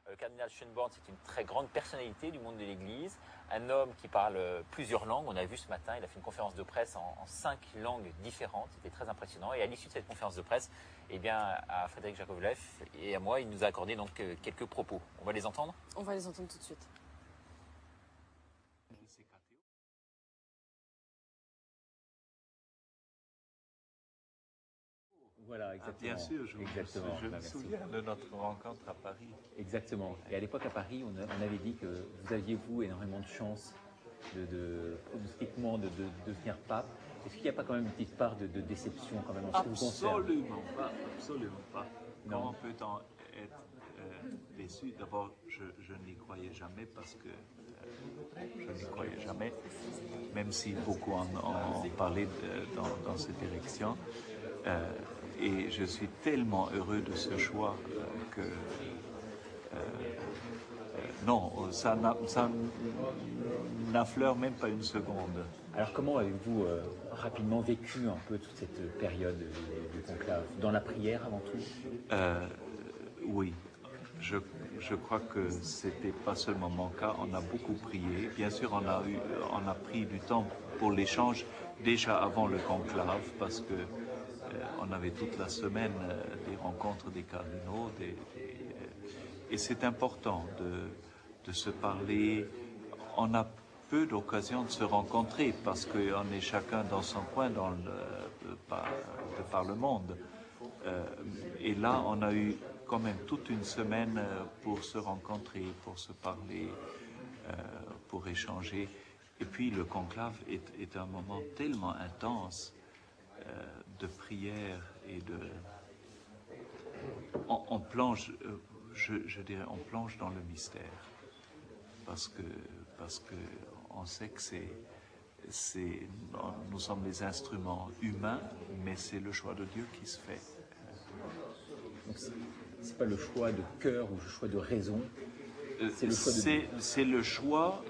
Le cardinal Schönborn, c'est une très grande personnalité du monde de l'Église, un homme qui parle plusieurs langues. On a vu ce matin, il a fait une conférence de presse en 5 langues différentes. C'était très impressionnant. Et à l'issue de cette conférence de presse, eh bien, à Frédéric Jakovlev et à moi, il nous a accordé donc quelques propos. On va les entendre? On va les entendre tout de suite. Voilà, exactement. Bien sûr, je me souviens de notre rencontre à Paris. Exactement. Et à l'époque, à Paris, on avait dit que vous aviez, vous, énormément de chance pronostiquement de devenir pape. Est-ce qu'il n'y a pas quand même une petite part de déception quand même en ce qui vous concerne? Absolument pas. Non. Comment peut-on être déçu? D'abord, je n'y croyais jamais parce que je n'y croyais jamais, même si beaucoup en parlaient dans cette direction. Et je suis tellement heureux de ce choix que non, ça n'affleure même pas une seconde. Alors comment avez-vous rapidement vécu un peu toute cette période du conclave? Dans la prière avant tout? Oui, je crois que c'était pas seulement mon cas, on a beaucoup prié. Bien sûr, on a pris du temps pour l'échange déjà avant le conclave parce que on avait toute la semaine des rencontres des cardinaux et c'est important de se parler. On a peu d'occasions de se rencontrer parce qu'on est chacun dans son coin de par le monde. Et là, on a eu quand même toute une semaine pour se rencontrer, pour se parler, pour échanger. Et puis le conclave est un moment tellement intense de prière et on plonge, je dirais, on plonge dans le mystère parce que on sait que nous sommes les instruments humains, mais c'est le choix de Dieu qui se fait. Donc c'est pas le choix de cœur ou le choix de raison, c'est le choix de Dieu. C'est le choix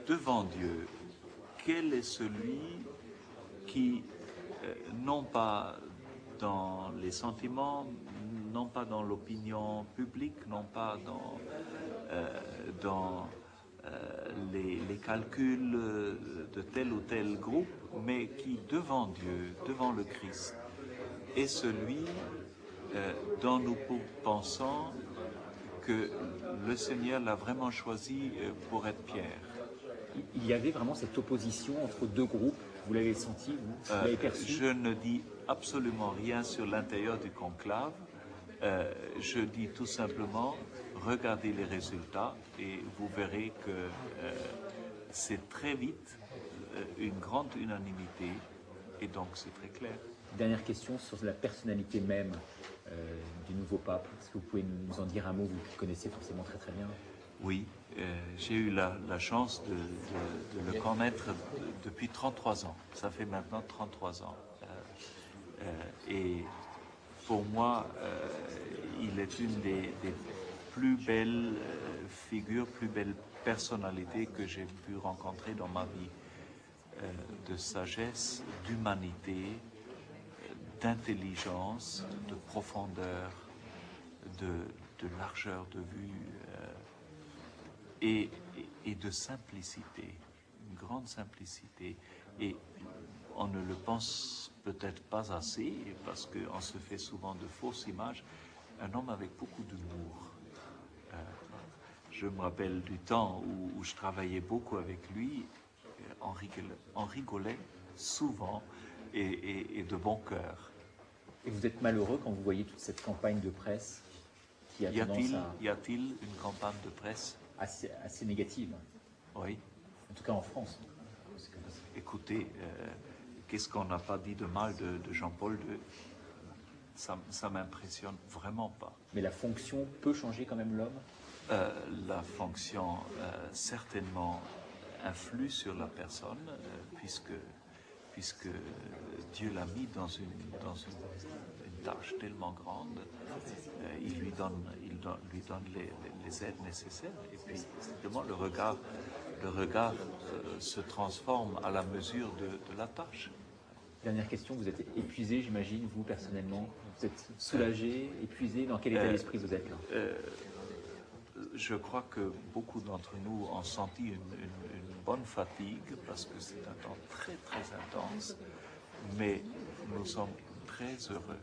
devant Dieu. Quel est celui qui, non pas dans les sentiments, non pas dans l'opinion publique, non pas dans les calculs de tel ou tel groupe, mais qui, devant Dieu, devant le Christ, est celui dont nous pensons que le Seigneur l'a vraiment choisi pour être Pierre. Il y avait vraiment cette opposition entre deux groupes, vous l'avez senti, vous l'avez perçu? Je ne dis absolument rien sur l'intérieur du conclave, je dis tout simplement, regardez les résultats et vous verrez que c'est très vite une grande unanimité et donc c'est très clair. Dernière question sur la personnalité même du nouveau pape. Est-ce que vous pouvez nous en dire un mot, vous qui connaissez forcément très très bien? Oui, j'ai eu la chance de le connaître depuis 33 ans. Ça fait maintenant 33 ans. Et pour moi, il est une des plus belles figures, plus belles personnalités que j'ai pu rencontrer dans ma vie. De sagesse, d'humanité, d'intelligence, de profondeur, de largeur de vue et de simplicité, une grande simplicité. Et on ne le pense peut-être pas assez parce qu'on se fait souvent de fausses images. Un homme avec beaucoup d'humour. Je me rappelle du temps où je travaillais beaucoup avec lui, on rigolait souvent et de bon cœur. Et vous êtes malheureux quand vous voyez toute cette campagne de presse qui a tendance à... Y a-t-il une campagne de presse assez négative? Oui. En tout cas en France. Écoutez, qu'est-ce qu'on n'a pas dit de mal de Jean-Paul II? Ça m'impressionne vraiment pas. Mais la fonction peut changer quand même l'homme? La fonction certainement influe sur la personne puisque Dieu l'a mis dans une tâche tellement grande, il lui donne les aides nécessaires et puis simplement le regard se transforme à la mesure de la tâche. Dernière question, vous êtes épuisé, j'imagine, vous personnellement? Vous êtes soulagé, épuisé? Dans quel état d'esprit vous êtes là? je crois que beaucoup d'entre nous ont senti une bonne fatigue parce que c'est un temps très très intense, mais nous sommes très heureux